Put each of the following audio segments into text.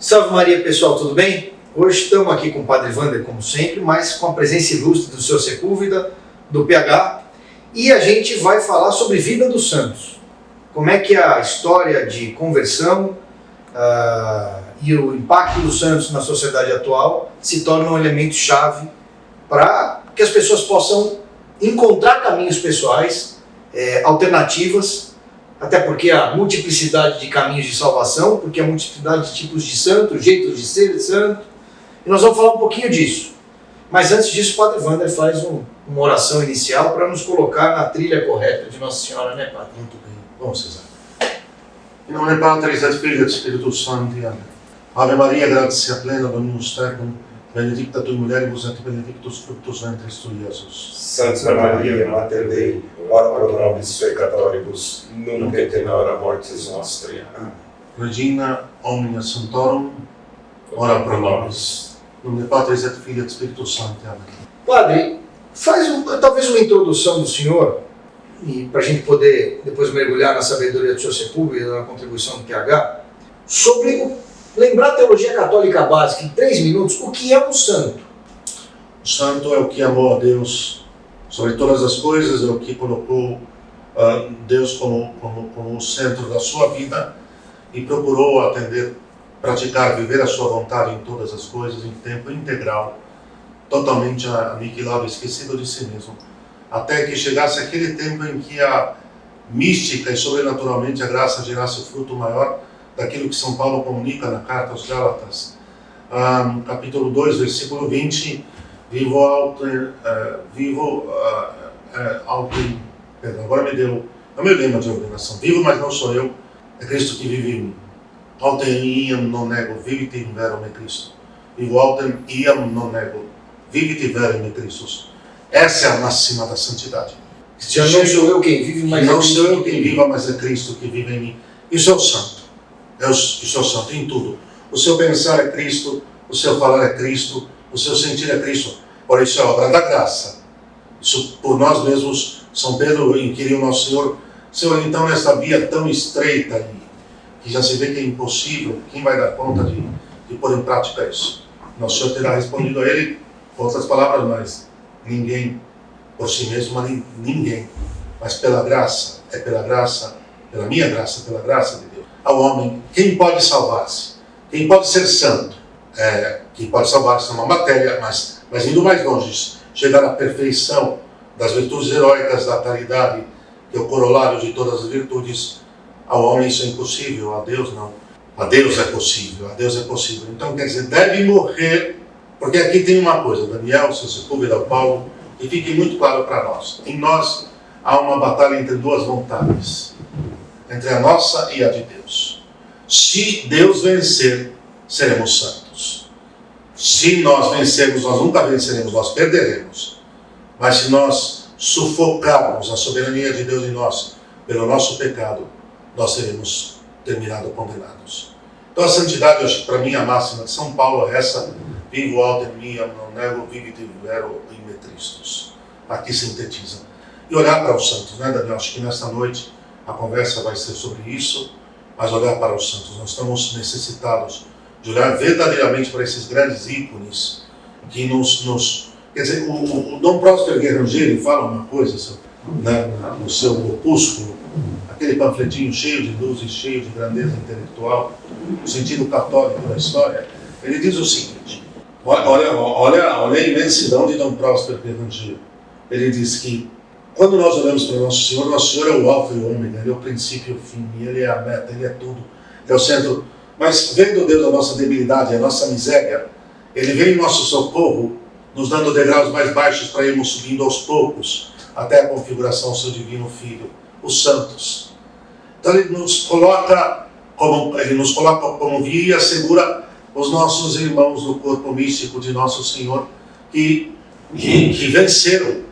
Salve Maria, pessoal, tudo bem? Hoje estamos aqui com o Padre Wander, como sempre, mas com a presença ilustre do seu Sepúlveda, do PH, e a gente vai falar sobre vida dos santos. Como é que a história de conversão e o impacto dos santos na sociedade atual se torna um elemento chave para que as pessoas possam encontrar caminhos pessoais, alternativas, até porque há multiplicidade de caminhos de salvação, porque há multiplicidade de tipos de santo, jeitos de ser santo, e nós vamos falar um pouquinho disso. Mas antes disso, o Padre Wander faz uma oração inicial para nos colocar na trilha correta de Nossa Senhora, né, Padre? Muito bem. Vamos rezar. In nome Patris et Filii et Spiritus Sancti. Amen. Ave Maria, gratia plena, Dominus tecum, benedicta tui mulieribus et benedictus fructus ventris tui, Iesus. Santa Maria, Mater Dei, ora pro nobis peccatoribus, nunc et in hora mortis nostri. Amen. Regina omnia sanctorum, ora pro nobis. In nome Patris et Filii et Spiritus Sancti. Amen. Padre, faz talvez uma introdução do senhor, e para a gente poder depois mergulhar na sabedoria do seu Sepúlveda, na contribuição do PH, sobre lembrar a teologia católica básica em 3 minutos, o que é um santo? O santo é o que amou a Deus sobre todas as coisas, é o que colocou Deus como o centro da sua vida e procurou atender, praticar, viver a sua vontade em todas as coisas, em tempo integral, totalmente aniquilado, esquecido de si mesmo, até que chegasse aquele tempo em que a mística e sobrenaturalmente a graça gerasse o fruto maior daquilo que São Paulo comunica na carta aos Gálatas, capítulo 2, versículo 20, agora não me lembro de ordenação, vivo mas não sou eu, é Cristo que vive em mim. Autem iam non nego, vivit in vero me Cristo. Vivo autem iam non nego, vivit in vero me Christus. Essa é a máxima da santidade. Já não sou eu quem vive, mas não sou eu quem vive, mas é Cristo que vive em mim. Isso é o santo. Isso é o santo em tudo. O seu pensar é Cristo, o seu falar é Cristo, o seu sentir é Cristo. Por isso é obra da graça. Isso por nós mesmos, São Pedro inquiriu nosso Senhor, então nessa via tão estreita que já se vê que é impossível, quem vai dar conta de pôr em prática isso? Nosso Senhor terá respondido a ele, com outras palavras, mas ninguém por si mesmo, mas ninguém, mas pela graça, pela minha graça, pela graça de Deus. Ao homem, quem pode salvar-se? Quem pode ser santo? Quem pode salvar-se numa matéria, mas indo mais longe, chegar à perfeição das virtudes heróicas da caridade, que é o corolário de todas as virtudes. Ao homem isso é impossível, a Deus não. A Deus é possível, Então quer dizer, deve morrer, porque aqui tem uma coisa, Daniel, seu Sepúlveda, Paulo, e fique muito claro para nós. Em nós há uma batalha entre duas vontades, entre a nossa e a de Deus. Se Deus vencer, seremos santos. Se nós vencermos, nós nunca venceremos, nós perderemos. Mas se nós sufocarmos a soberania de Deus em nós, pelo nosso pecado, nós seremos terminados condenados. Então a santidade, eu acho que para mim a máxima de São Paulo é essa: vivo autem mia, non nego, vivit in vero in me Christus. Aqui sintetiza. E olhar para os santos, né, Daniel? Acho que nesta noite a conversa vai ser sobre isso, mas olhar para os santos. Nós estamos necessitados de olhar verdadeiramente para esses grandes ícones que quer dizer, o Dom Próspero Guerrangeiro fala uma coisa, né, no seu opúsculo, aquele panfletinho cheio de luz e cheio de grandeza intelectual, no sentido católico da história. Ele diz o seguinte: olha a imensidão de Dom Próspero Guerrangeiro. Ele diz que quando nós olhamos para o Nosso Senhor é o alfa e o ômega, Ele é o princípio e o fim, Ele é a meta, Ele é tudo, é o centro. Mas vendo Deus a nossa debilidade, a nossa miséria, Ele vem em nosso socorro, nos dando degraus mais baixos para irmos subindo aos poucos, até a configuração do seu divino Filho, os santos. Então Ele nos coloca como via e assegura os nossos irmãos no corpo místico de Nosso Senhor, que venceram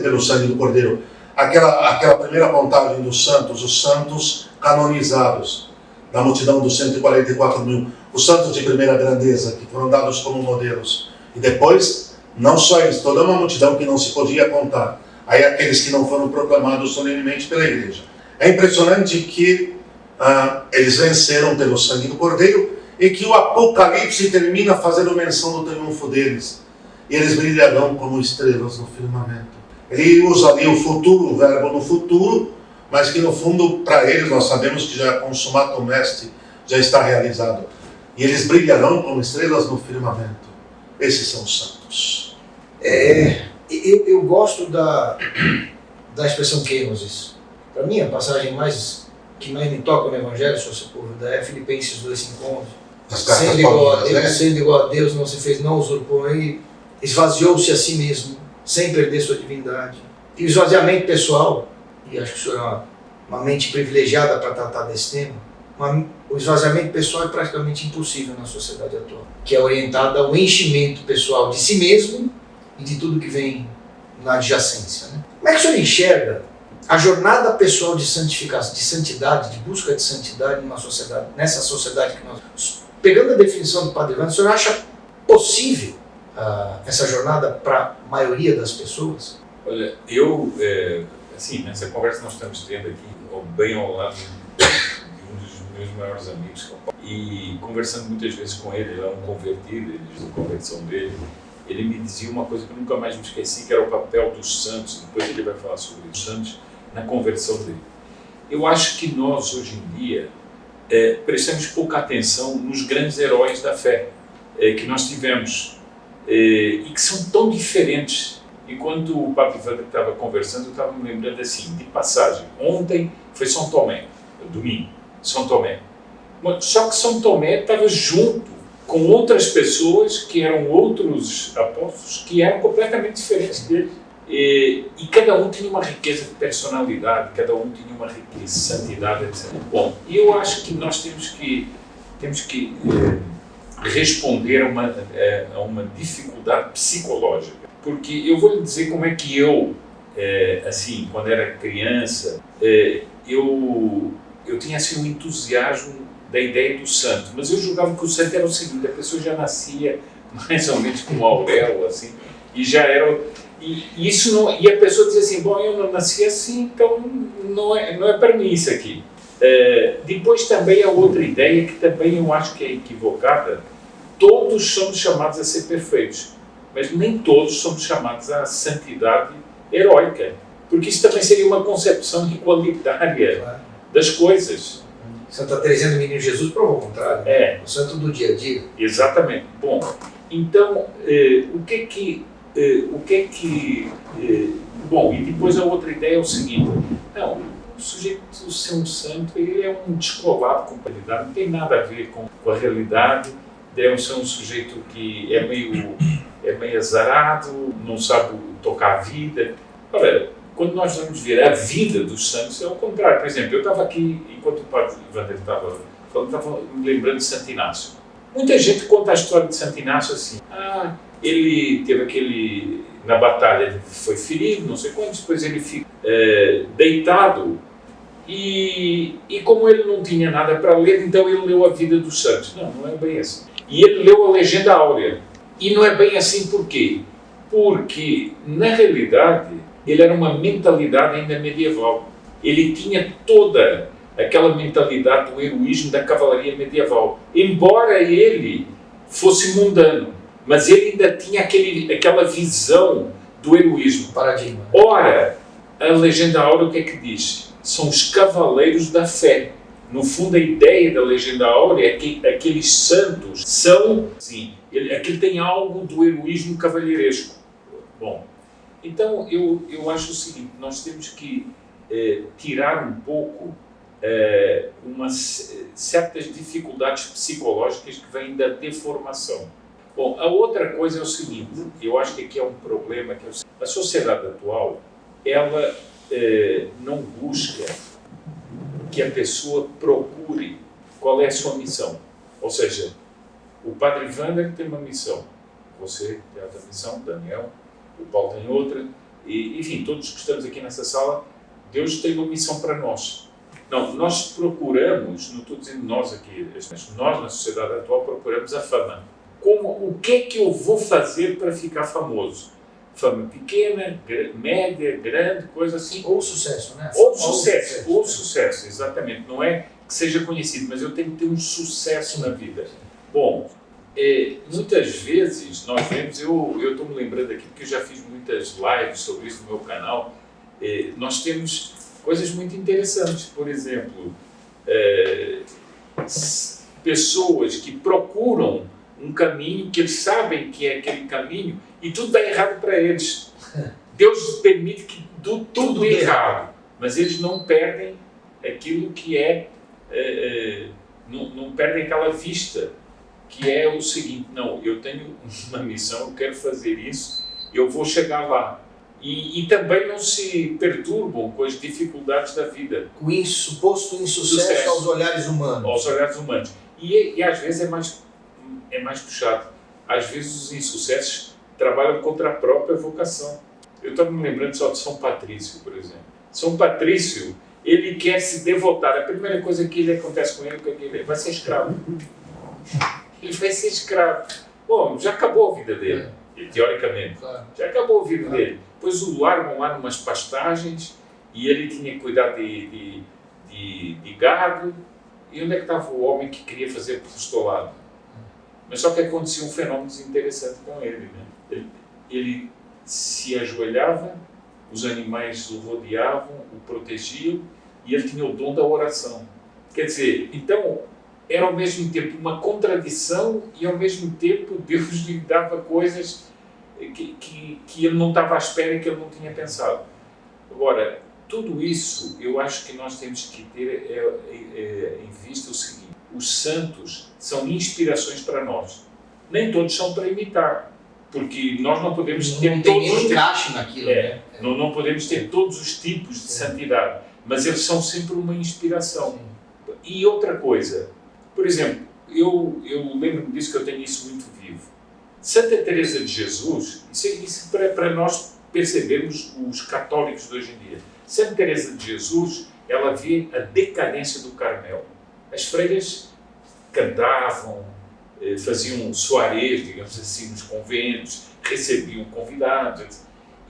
pelo sangue do Cordeiro. Aquela primeira contagem dos santos, os santos canonizados, da multidão dos 144 mil, os santos de primeira grandeza, que foram dados como modelos. E depois, não só eles, toda uma multidão que não se podia contar. Aí aqueles que não foram proclamados solenemente pela igreja. É impressionante que eles venceram pelo sangue do Cordeiro em que o Apocalipse termina fazendo menção do triunfo deles. E eles brilharão como estrelas no firmamento. Ele usa ali o futuro, o verbo no futuro, mas que no fundo, para eles, nós sabemos que já consumatum est, já está realizado. E eles brilharão como estrelas no firmamento. Esses são os santos. Eu gosto da expressão kenosis. Para mim, a passagem que mais me toca no Evangelho, se você dúvida, é Filipenses 2:5-11. Sendo igual a Deus, não se fez, não usurpou, ele esvaziou-se a si mesmo, sem perder sua divindade. E o esvaziamento pessoal, e acho que o senhor é uma mente privilegiada para tratar desse tema, o esvaziamento pessoal é praticamente impossível na sociedade atual, que é orientada ao enchimento pessoal de si mesmo e de tudo que vem na adjacência. Né? Como é que o senhor enxerga a jornada pessoal de santificação, de santidade, de busca de santidade nessa sociedade que nós... Pegando a definição do Padre Evandro, o senhor acha possível essa jornada para a maioria das pessoas? Olha, assim, nessa conversa que nós estamos tendo aqui, bem ao lado de um dos meus maiores amigos, e conversando muitas vezes com ele é um convertido, ele diz a conversão dele, ele me dizia uma coisa que eu nunca mais me esqueci, que era o papel dos santos, depois ele vai falar sobre os santos, na conversão dele. Eu acho que nós, hoje em dia, prestamos pouca atenção nos grandes heróis da fé que nós tivemos, e que são tão diferentes. Enquanto o Padre Evandro estava conversando, eu estava me lembrando assim, de passagem. Ontem foi São Tomé, domingo, São Tomé. Só que São Tomé estava junto com outras pessoas que eram outros apóstolos que eram completamente diferentes dele. E cada um tinha uma riqueza de personalidade, cada um tinha uma riqueza de santidade, etc. Bom, e eu acho que nós temos que responder a uma dificuldade psicológica. Porque eu vou lhe dizer como é que eu, assim, quando era criança, eu tinha assim, um entusiasmo da ideia do santo, mas eu julgava que o santo era o seguinte, a pessoa já nascia mais ou menos com uma auréola, assim, e já era... E a pessoa dizia assim, bom, eu não nasci assim, então não é para mim isso aqui. Depois também há outra ideia que também eu acho que é equivocada, todos somos chamados a ser perfeitos, mas nem todos somos chamados à santidade heróica, porque isso também seria uma concepção igualitária das coisas. Santa Teresinha do Menino Jesus provou o contrário. O santo do dia a dia. Exatamente. Bom, então, bom, e depois a outra ideia é o seguinte, não, o sujeito ser um santo, ele é um descolado com a realidade, não tem nada a ver com a realidade, deve ser um sujeito que é meio azarado, não sabe tocar a vida. Ora, quando nós vamos ver a vida dos santos, é o contrário. Por exemplo, eu estava aqui, enquanto o Padre Evandro estava falando, estava me lembrando de Santo Inácio. Muita gente conta a história de Santo Inácio assim, ele teve na batalha ele foi ferido, não sei quantos, depois ele fica deitado, e como ele não tinha nada para ler, então ele leu a vida dos santos. Não é bem assim. E ele leu a Legenda Áurea. E não é bem assim por quê? Porque, na realidade, ele era uma mentalidade ainda medieval. Ele tinha toda aquela mentalidade do heroísmo da cavalaria medieval. Embora ele fosse mundano, mas ele ainda tinha aquela visão do heroísmo. Paradigma. Ora, a Legenda Áurea o que é que diz? São os cavaleiros da fé. No fundo, a ideia da Legenda Áurea é que aqueles santos são, sim, aquilo tem algo do heroísmo cavalheiresco. Bom, então eu acho o seguinte, nós temos que tirar um pouco certas dificuldades psicológicas que vêm da deformação. Bom, a outra coisa é o seguinte, eu acho que aqui é um problema, que a sociedade atual, ela não busca que a pessoa procure qual é a sua missão. Ou seja, o Padre Evandro tem uma missão, você tem outra missão, Daniel, o Paulo tem outra, e, enfim, todos que estamos aqui nessa sala, Deus tem uma missão para nós. Não, nós procuramos, não estou dizendo nós aqui, mas nós na sociedade atual procuramos a fama. O que é que eu vou fazer para ficar famoso? Fama pequena, média, grande, coisa assim. Ou sucesso, né? Ou sucesso, exatamente. Não é que seja conhecido, mas eu tenho que ter um sucesso na vida. Bom, muitas vezes nós vemos, eu estou me lembrando aqui, porque eu já fiz muitas lives sobre isso no meu canal, nós temos coisas muito interessantes. Por exemplo, pessoas que procuram um caminho, que eles sabem que é aquele caminho, e tudo dá errado para eles. Deus permite que tudo dê errado, mas eles não perdem aquilo que não perdem aquela vista, que é o seguinte: não, eu tenho uma missão, eu quero fazer isso, eu vou chegar lá. E também não se perturbam com as dificuldades da vida. Com o suposto insucesso aos olhares humanos. Aos olhares humanos. E às vezes é mais puxado. Às vezes os insucessos trabalham contra a própria vocação. Eu estava me lembrando só de São Patrício, por exemplo. São Patrício, ele quer se devotar. A primeira coisa que acontece com ele é que ele vai ser escravo. Ele vai ser escravo. Bom, já acabou a vida dele, teoricamente. Já acabou a vida dele. Depois o largam lá numas pastagens e ele tinha que cuidar de gado. E onde é que estava o homem que queria fazer apostolado? Mas só que acontecia um fenômeno interessante com ele, né? Ele se ajoelhava, os animais o rodeavam, o protegiam, e ele tinha o dom da oração. Quer dizer, então, era ao mesmo tempo uma contradição e ao mesmo tempo Deus lhe dava coisas que ele não estava à espera e que ele não tinha pensado. Agora, tudo isso eu acho que nós temos que ter em vista o seguinte: os santos são inspirações para nós. Nem todos são para imitar, porque nós não podemos ter todos os encaixe naquilo, né? Não podemos ter todos os tipos de santidade, mas eles são sempre uma inspiração. Sim. E outra coisa, por exemplo, eu lembro-me disso, que eu tenho isso muito vivo. Santa Teresa de Jesus, isso para nós percebermos os católicos de hoje em dia. Santa Teresa de Jesus, ela vê a decadência do Carmelo. As freiras cantavam, faziam soirées, digamos assim, nos conventos, recebiam convidados.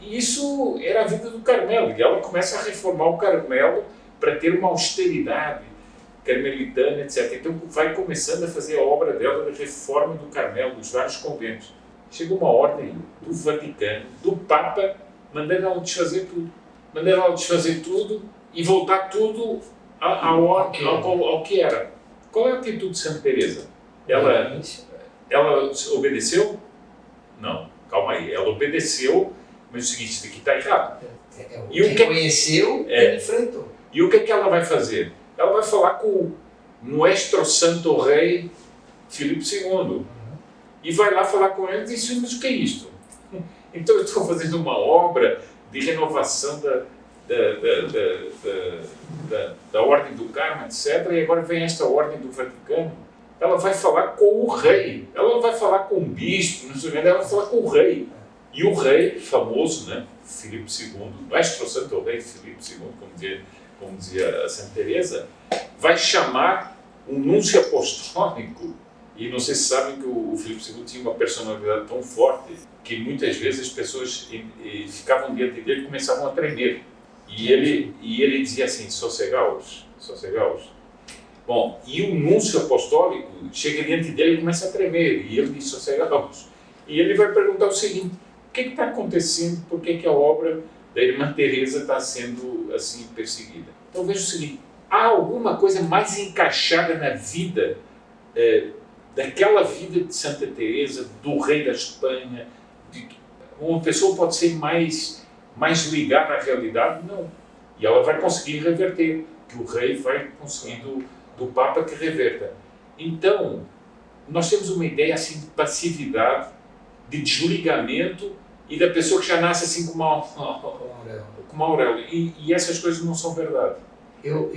E isso era a vida do Carmelo. E ela começa a reformar o Carmelo para ter uma austeridade carmelitana, etc. Então vai começando a fazer a obra dela de reforma do Carmelo, dos vários conventos. Chega uma ordem do Vaticano, do Papa, mandando ela desfazer tudo. Mandando ela desfazer tudo e voltar tudo ao que era. Qual é a atitude de Santa Teresa? Ela obedeceu? Não, calma aí. Ela obedeceu, mas o seguinte, isso aqui está errado. E o que reconheceu, ele enfrentou. E o que é que ela vai fazer? Ela vai falar com o Nuestro Santo Rei Filipe II. E vai lá falar com ele e diz: mas o que é isto? Então eu estou fazendo uma obra de renovação da Ordem do Carmo, etc. E agora vem esta Ordem do Vaticano. Ela vai falar com o rei. Ela não vai falar com o bispo, não sei o que, ela vai falar com o rei. E o rei famoso, né, Filipe II, Nuestro Santo Rei Filipe II, como dizia a Santa Teresa, vai chamar um núncio apostólico. E não sei se sabem que o Filipe II tinha uma personalidade tão forte que muitas vezes as pessoas ficavam diante dele e começavam a tremer. E ele dizia assim: sossegaos, sossegaos. Bom, e o núncio apostólico chega diante dele e começa a tremer. E ele diz: sossegaos. E ele vai perguntar o seguinte: o que está acontecendo? Por que a obra da irmã Teresa está sendo assim perseguida? Então veja o seguinte: há alguma coisa mais encaixada na vida daquela vida de Santa Teresa, do rei da Espanha? Uma pessoa pode ser mais ligada à realidade? Não. E ela vai conseguir reverter, que o rei vai conseguir do Papa que reverta. Então, nós temos uma ideia assim de passividade, de desligamento, e da pessoa que já nasce assim com uma auréola. E essas coisas não são verdade. Eu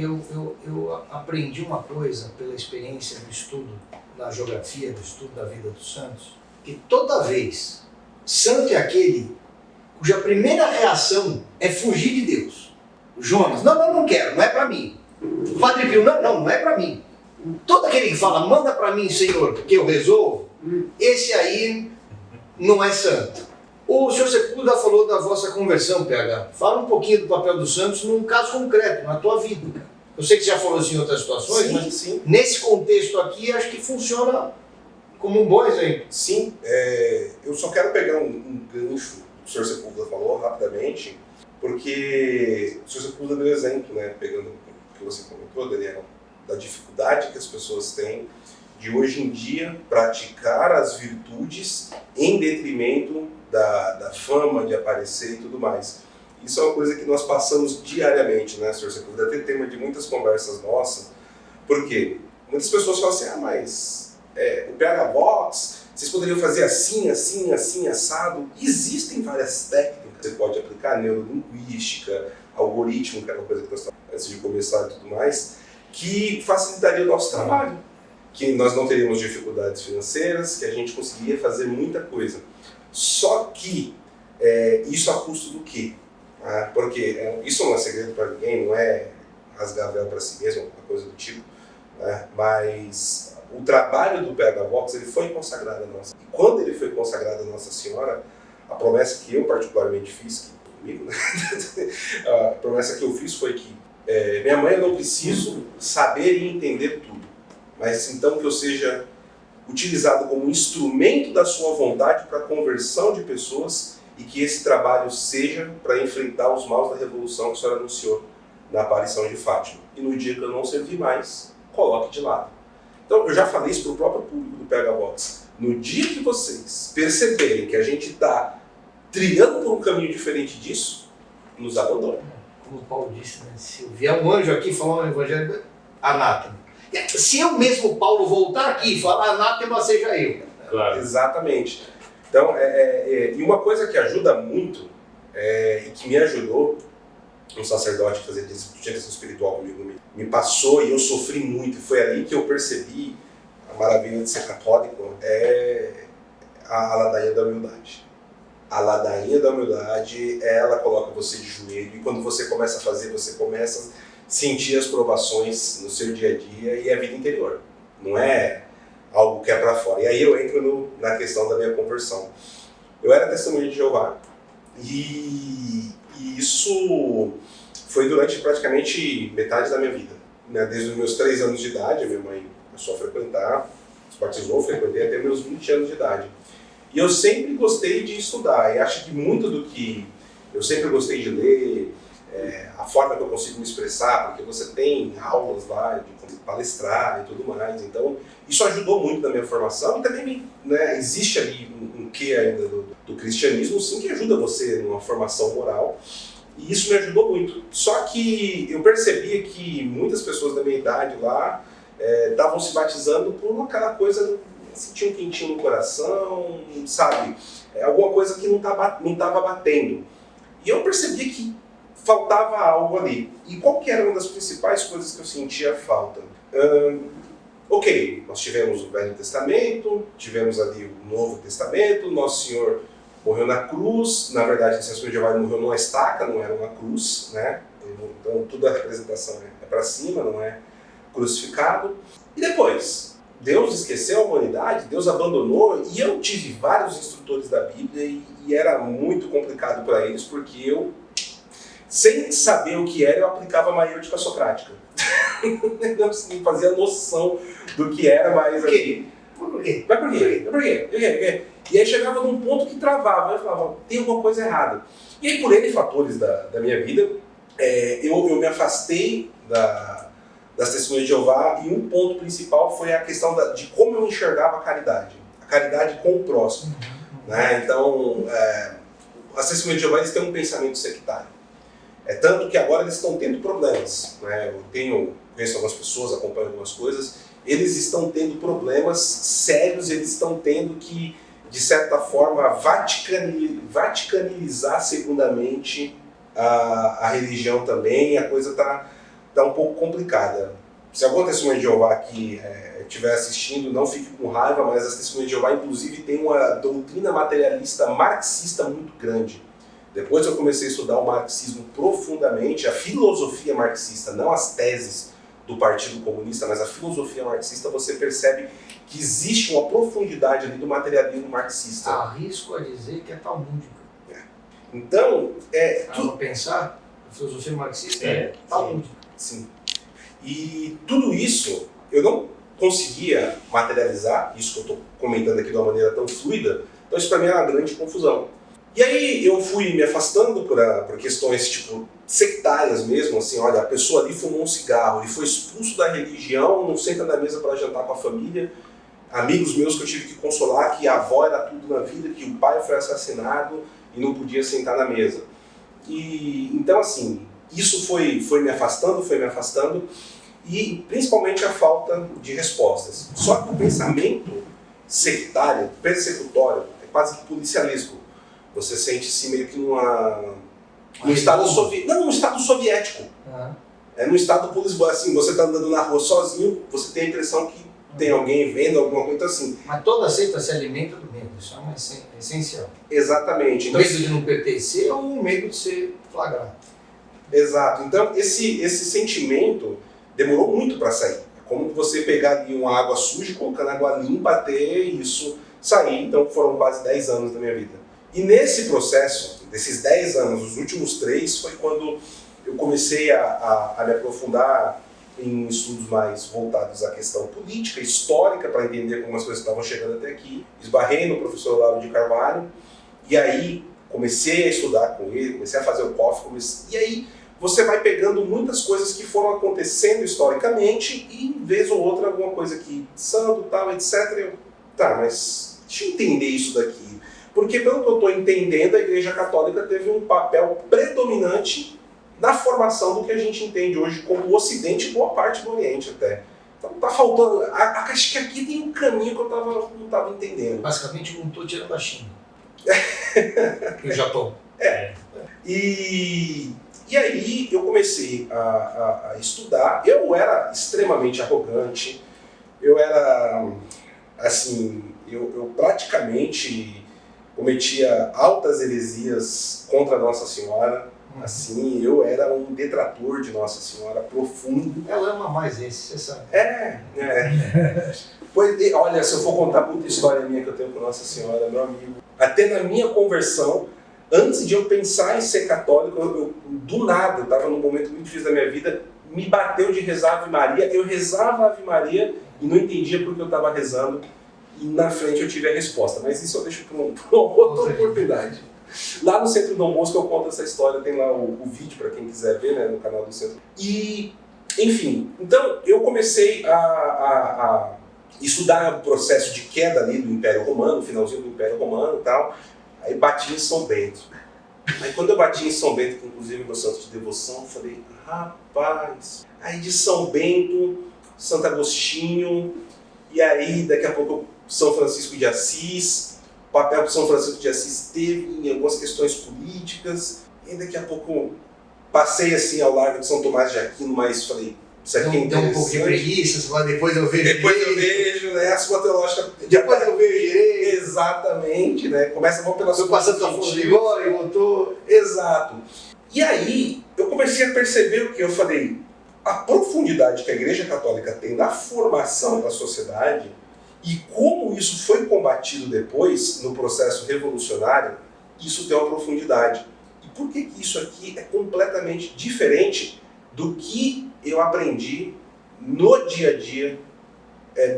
aprendi uma coisa pela experiência do estudo da geografia, do estudo da vida dos santos, que toda vez santo é aquele cuja primeira reação é fugir de Deus. O Jonas: não quero, não é para mim. O Padre Pio: não é para mim. Todo aquele que fala: manda para mim, Senhor, porque eu resolvo, esse aí não é santo. O Sr. Sepúlveda falou da vossa conversão, PH. Fala um pouquinho do papel dos santos num caso concreto, na tua vida, cara. Eu sei que você já falou assim em outras situações, mas nesse contexto aqui acho que funciona como um bom exemplo. Sim, eu só quero pegar um gancho que o Sr. Sepúlveda falou rapidamente, porque o Sr. Sepúlveda deu exemplo, né, pegando o que você comentou, Daniel, da dificuldade que as pessoas têm de hoje em dia praticar as virtudes em detrimento da fama, de aparecer e tudo mais. Isso é uma coisa que nós passamos diariamente, né, Sr. Sepúlveda? Até tema de muitas conversas nossas. Por quê? Muitas pessoas falam assim, mas o PH Box, vocês poderiam fazer assim, assim, assim, assado. Existem várias técnicas que você pode aplicar, neurolinguística, algoritmo, que é uma coisa que nós estamos antes de começar e tudo mais, que facilitaria o nosso trabalho. Que nós não teríamos dificuldades financeiras, que a gente conseguiria fazer muita coisa. Só que isso a custo do quê? Porque isso não é segredo para ninguém, não é rasgar a vela para si mesmo, uma coisa do tipo, né? Mas o trabalho do PH Box, ele foi consagrado a Nossa. E quando ele foi consagrado a Nossa Senhora, a promessa que eu particularmente fiz, comigo, né? A promessa que eu fiz foi que minha mãe, eu não preciso saber e entender tudo, mas então que eu seja utilizado como instrumento da sua vontade para a conversão de pessoas e que esse trabalho seja para enfrentar os maus da revolução que a senhora anunciou na aparição de Fátima. E no dia que eu não servir mais, coloque de lado. Então, eu já falei isso para o próprio público do PH Box. No dia que vocês perceberem que a gente está trilhando por um caminho diferente disso, nos abandone. Como o Paulo disse, né? Se vier um anjo aqui falar um evangelho, anátema. Se eu mesmo, Paulo, voltar aqui e falar anátema, seja eu. Claro. Exatamente. Então, e uma coisa que ajuda muito, e que me ajudou, um sacerdote que fazia direção espiritual comigo me passou e eu sofri muito, e foi ali que eu percebi a maravilha de ser católico, a ladainha da humildade. A ladainha da humildade, ela coloca você de joelho, e quando você começa a fazer, você começa a sentir as provações no seu dia a dia, e é a vida interior, não é algo que é para fora. E aí eu entro na questão da minha conversão. Eu era testemunha de Jeová, e isso foi durante praticamente metade da minha vida, né? Desde os meus 3 anos de idade, a minha mãe começou a frequentar, se batizou, frequentei até meus 20 anos de idade. E eu sempre gostei de estudar, e acho que muito do que eu sempre gostei de ler, a forma que eu consigo me expressar, porque você tem aulas lá de palestrar e tudo mais, então isso ajudou muito na minha formação, e também, né, existe ali um quê ainda do cristianismo, sim, que ajuda você numa formação moral, e isso me ajudou muito. Só que eu percebia que muitas pessoas da minha idade lá estavam se batizando por aquela coisa, sentia um quentinho no coração, sabe, alguma coisa que não estava batendo. E eu percebia que faltava algo ali. E qual que era uma das principais coisas que eu sentia falta? Ok, nós tivemos o Velho Testamento, tivemos ali o Novo Testamento, Nosso Senhor morreu na cruz, na verdade, a Testemunha de Jeová morreu numa estaca, não era uma cruz, né? Então, toda a representação é para cima, não é crucificado. E depois, Deus esqueceu a humanidade, Deus abandonou, e eu tive vários instrutores da Bíblia e era muito complicado para eles, porque eu, sem saber o que era, eu aplicava a maêutica socrática. Não fazia noção do que era, mas... Por quê? Por quê? Mas por quê? Por quê? E aí chegava num ponto que travava, eu falava, tem alguma coisa errada. E aí, por N fatores da minha vida, eu me afastei das Testemunhas de Jeová, e um ponto principal foi a questão de como eu enxergava a caridade com o próximo. Né? Então, as Testemunhas de Jeová, eles têm um pensamento sectário. Tanto que agora eles estão tendo problemas. Né? Eu conheço algumas pessoas, acompanho algumas coisas, eles estão tendo problemas sérios, eles estão tendo que, de certa forma, vaticanizar segundamente a religião também, a coisa está um pouco complicada. Se algum testemunho de Jeová aqui estiver assistindo, não fique com raiva, mas as testemunhas de Jeová, inclusive, tem uma doutrina materialista marxista muito grande. Depois eu comecei a estudar o marxismo profundamente, a filosofia marxista, não as teses do Partido Comunista, mas a filosofia marxista, você percebe que existe uma profundidade ali do materialismo marxista. Arrisco a dizer que é talmúdica. Então, Para pensar, a filosofia marxista é talmúdica. Sim. E tudo isso, eu não conseguia materializar isso que eu estou comentando aqui de uma maneira tão fluida, então isso para mim era uma grande confusão. E aí eu fui me afastando por questões tipo sectárias mesmo, assim, olha, a pessoa ali fumou um cigarro, ele foi expulso da religião, não senta na mesa para jantar com a família, amigos meus que eu tive que consolar que a avó era tudo na vida, que o pai foi assassinado e não podia sentar na mesa. E então assim, isso foi me afastando, e principalmente a falta de respostas. Só que o pensamento sectário, persecutório, é quase que policialesco. Você sente-se meio que num estado soviético. É num estado policial, assim, você está andando na rua sozinho, você tem a impressão que tem alguém vendo alguma coisa assim. Mas toda seita se alimenta do medo, isso é essencial. Exatamente. O Então, medo de não pertencer ou o medo de ser flagrado. Exato. Então, esse sentimento demorou muito para sair. É como você pegar ali uma água suja e colocar na água limpa até isso sair. Então, foram quase 10 anos da minha vida. E nesse processo, desses 10 anos, os últimos 3, foi quando eu comecei a me aprofundar em estudos mais voltados à questão política, histórica, para entender como as coisas estavam chegando até aqui. Esbarrei no professor Olavo de Carvalho, e aí comecei a estudar com ele, comecei a fazer o COF, e aí você vai pegando muitas coisas que foram acontecendo historicamente, e em vez ou outra alguma coisa que santo, tal, etc. Tá, mas deixa eu entender isso daqui. Porque pelo que eu estou entendendo, a Igreja Católica teve um papel predominante na formação do que a gente entende hoje como o Ocidente e boa parte do Oriente até. Então tá faltando, acho que aqui tem um caminho que eu não estava entendendo. Basicamente não estou tirando a China. E o Japão. E aí eu comecei a estudar. Eu era extremamente arrogante, eu era, assim, eu praticamente cometia altas heresias contra Nossa Senhora. Assim, eu era um detrator de Nossa Senhora profundo. Ela ama mais esse, você sabe. Pois, olha, se eu for contar muita história minha que eu tenho com Nossa Senhora, meu amigo, até na minha conversão, antes de eu pensar em ser católico, do nada, eu estava num momento muito difícil da minha vida, me bateu de rezar Ave Maria, eu rezava Ave Maria e não entendia porque eu estava rezando, e na frente eu tive a resposta, mas isso eu deixo para uma outra oportunidade. Lá no Centro Dom Bosco eu conto essa história, tem lá o vídeo para quem quiser ver, né, no canal do Centro. E, enfim, então eu comecei a estudar o processo de queda ali do Império Romano, finalzinho do Império Romano e tal, aí bati em São Bento. Aí quando eu bati em São Bento, que inclusive meu santo de devoção, eu falei, rapaz, aí de São Bento, Santo Agostinho, e aí daqui a pouco São Francisco de Assis, o papel que São Francisco de Assis teve em algumas questões políticas, e daqui a pouco passei assim ao largo de São Tomás de Aquino, mas falei, isso aqui é interessante. Deu um pouco de preguiça, você fala, depois eu vejo Depois né, a sua teológica... Depois eu vejo direito. Exatamente, né, começa a vir pela sua... Foi passando a fonte de agora e voltou. Exato. E aí, eu comecei a perceber o que eu falei, a profundidade que a Igreja Católica tem na formação da sociedade e como isso foi combatido depois, no processo revolucionário, isso tem uma profundidade. E por que isso aqui é completamente diferente do que eu aprendi no dia a dia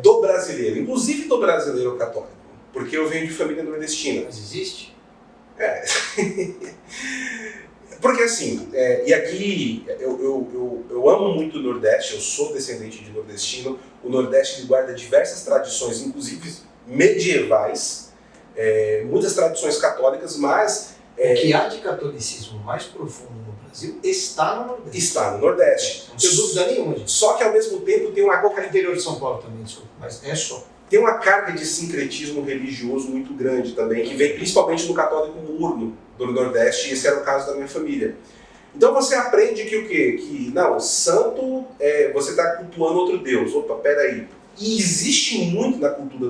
do brasileiro, inclusive do brasileiro católico? Porque eu venho de família nordestina. Mas existe? Porque assim, e aqui eu amo muito o Nordeste, eu sou descendente de nordestino. O Nordeste ele guarda diversas tradições, inclusive medievais, muitas tradições católicas, mas... o que há de catolicismo mais profundo no Brasil está no Nordeste. Está no Nordeste. Não tenho dúvida nenhuma disso. Só que ao mesmo tempo tem uma Boca interior de São Paulo também, desculpa, mas é só. Tem uma carga de sincretismo religioso muito grande também, que vem principalmente no católico morno do Nordeste, e esse era o caso da minha família. Então você aprende que o quê? Que, não, santo, você está cultuando outro Deus. Opa, peraí. E existe muito na cultura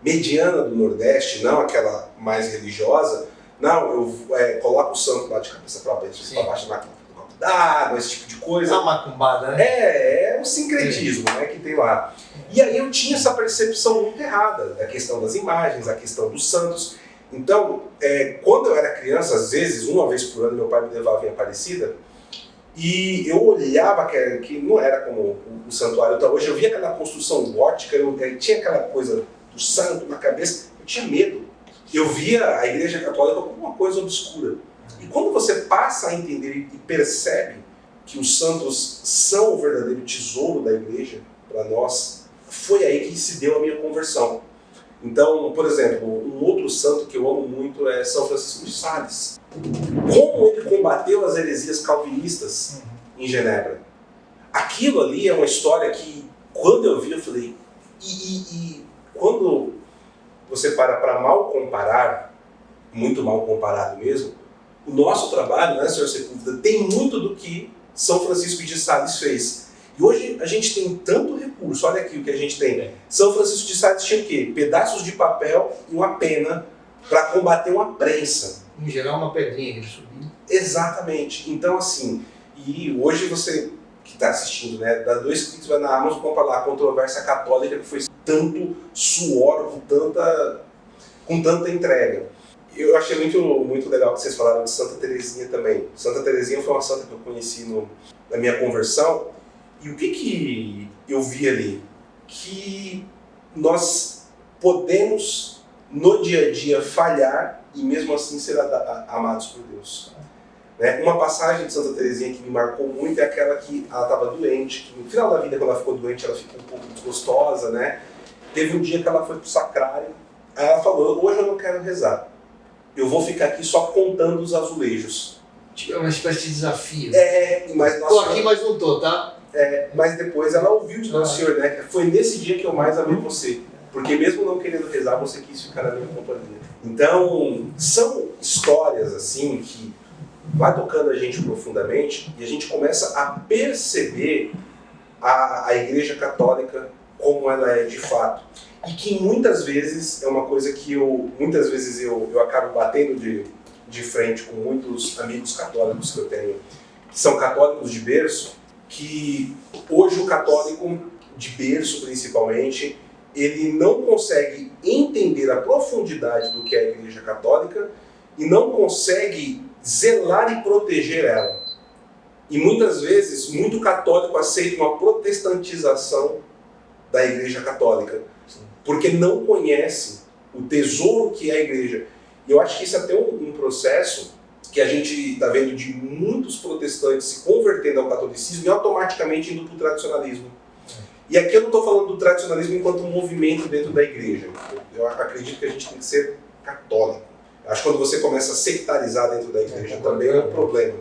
mediana do Nordeste, não aquela mais religiosa, não, eu coloco o santo lá de cabeça para baixo na copa d'água, esse tipo de coisa. Uma macumbada, né? É um sincretismo, né, que tem lá. E aí eu tinha essa percepção muito errada da questão das imagens, a questão dos santos. Então, quando eu era criança, às vezes, uma vez por ano, meu pai me levava em Aparecida, E eu olhava que não era como o santuário está hoje, eu via aquela construção gótica, eu tinha aquela coisa do santo na cabeça, eu tinha medo. Eu via a Igreja Católica como uma coisa obscura. E quando você passa a entender e percebe que os santos são o verdadeiro tesouro da Igreja para nós, foi aí que se deu a minha conversão. Então, por exemplo, um outro santo que eu amo muito é São Francisco de Sales. Como ele combateu as heresias calvinistas em Genebra. Aquilo ali é uma história que, quando eu vi, eu falei... E quando você para mal comparar, muito mal comparado mesmo, o nosso trabalho, né, Sr. Sepúlveda, tem muito do que São Francisco de Sales fez. E hoje a gente tem tanto recurso, olha aqui o que a gente tem. São Francisco de Sales tinha o quê? Pedaços de papel e uma pena para combater uma prensa. Em geral, uma pedrinha que ele subiu. Exatamente. Então, assim, e hoje você que está assistindo, né, dá 2 cliques, vai na Amazon, compra lá a Controvérsia Católica, que foi tanto suor, com tanta entrega. Eu achei muito legal que vocês falaram de Santa Teresinha também. Santa Teresinha foi uma santa que eu conheci na minha conversão. E o que eu vi ali? Que nós podemos, no dia a dia, falhar e mesmo assim ser amados por Deus. Né? Uma passagem de Santa Teresinha que me marcou muito é aquela que ela estava doente, que no final da vida, quando ela ficou doente, ela ficou um pouco desgostosa, né? Teve um dia que ela foi para o sacrário, aí ela falou, hoje eu não quero rezar, eu vou ficar aqui só contando os azulejos. Tipo, é uma espécie de desafio. Mas tô aqui, mas não tô, tá? Mas depois ela ouviu de Nosso Senhor, né? Foi nesse dia que eu mais amei você. Porque mesmo não querendo rezar, você quis ficar na minha companhia. Então, são histórias assim que vai tocando a gente profundamente e a gente começa a perceber a Igreja Católica como ela é de fato. E que muitas vezes é uma coisa que eu acabo batendo de frente com muitos amigos católicos que eu tenho, que são católicos de berço, que hoje o católico de berço principalmente, ele não consegue entender a profundidade do que é a Igreja Católica e não consegue zelar e proteger ela. E muitas vezes, muito católico aceita uma protestantização da Igreja Católica, porque não conhece o tesouro que é a Igreja. E eu acho que isso é até um processo que a gente está vendo de muitos protestantes se convertendo ao catolicismo e automaticamente indo para o tradicionalismo. E aqui eu não estou falando do tradicionalismo enquanto um movimento dentro da igreja. Eu acredito que a gente tem que ser católico. Acho que quando você começa a sectarizar dentro da igreja também é um problema.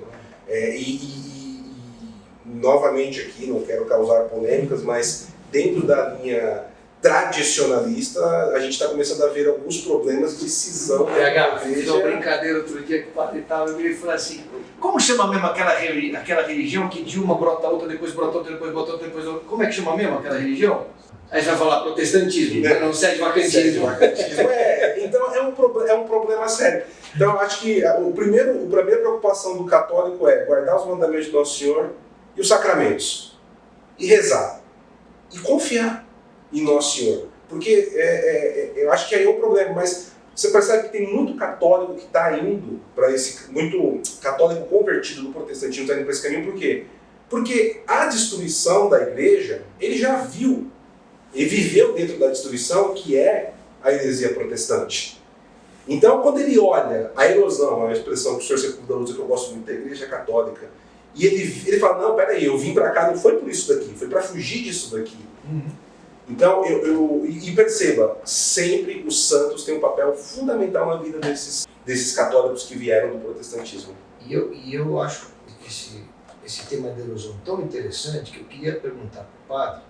Novamente aqui, não quero causar polêmicas, mas dentro da linha tradicionalista, a gente está começando a ver alguns problemas de cisão. Fiz uma brincadeira outro dia que o padre estava e ele falou assim, como chama mesmo aquela religião que de uma brota outra, depois brota outra, depois brota outra, depois outra? Como é que chama mesmo aquela religião? Aí você vai falar protestantismo, não sede-vacantismo. Então é um problema sério. Então eu acho que a primeira preocupação do católico é guardar os mandamentos do Nosso Senhor e os sacramentos. E rezar. E confiar em Nosso Senhor. Porque eu acho que aí é um problema, mas você percebe que tem muito católico que está indo para muito católico convertido do protestantismo está indo para esse caminho, por quê? Porque a destruição da igreja, ele já viu, ele viveu dentro da destruição que é a heresia protestante. Então, quando ele olha a erosão, a expressão que o Sr. Sepúlveda usa, que eu gosto muito da igreja católica, e ele fala, não, peraí, eu vim para cá, não foi por isso daqui, foi para fugir disso daqui. Então, e perceba, sempre os santos têm um papel fundamental na vida desses católicos que vieram do protestantismo. E eu acho esse tema da erosão tão interessante que eu queria perguntar para o padre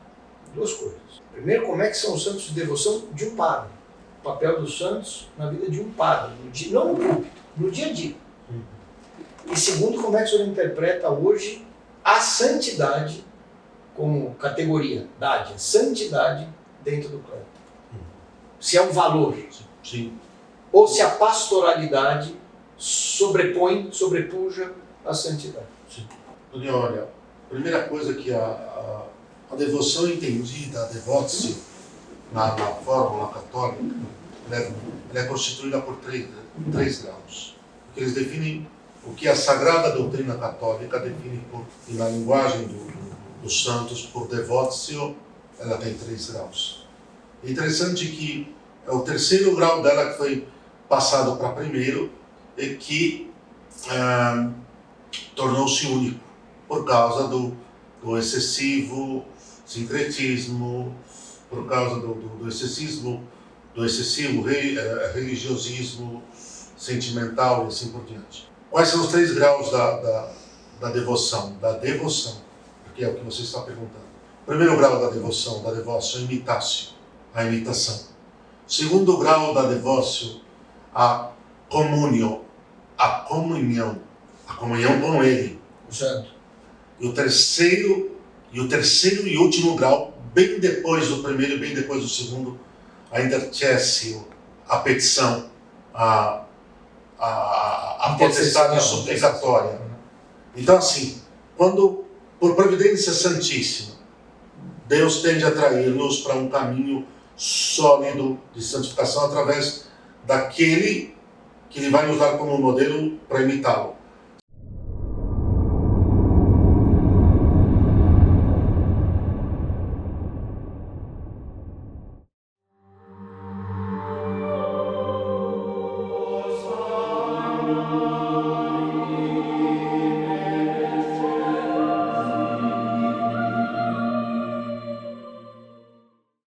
duas coisas. Primeiro, como é que são os santos de devoção de um padre? O papel dos santos na vida de um padre, não no púlpito, no dia a dia. E segundo, como é que o senhor interpreta hoje a santidade como categoria, santidade dentro do clero? Se é um valor. Sim. Ou se a pastoralidade sobrepuja a santidade. Sim. Daniel, olha, a primeira coisa que a devoção entendida, a devote na fórmula católica, ela é constituída por três graus. Que eles definem o que a Sagrada Doutrina Católica define e na linguagem dos santos por devotio, ela tem 3 graus. É interessante que é o terceiro grau dela que foi passado para primeiro e que tornou-se único por causa do excessivo sincretismo, por causa do excessivo religiosismo sentimental e assim por diante. Quais são os 3 graus da devoção? Da devoção, porque é o que você está perguntando. O primeiro grau da devoção, é a imitação. O segundo grau da devoção, a comunhão com Ele. O santo. E o terceiro e último grau, bem depois do primeiro e bem depois do segundo, a intercessio, a petição, a potestade suplicatória. Então, assim, quando, por providência santíssima, Deus tende a atrair-nos para um caminho sólido de santificação através daquele que Ele vai nos dar como modelo para imitá-lo.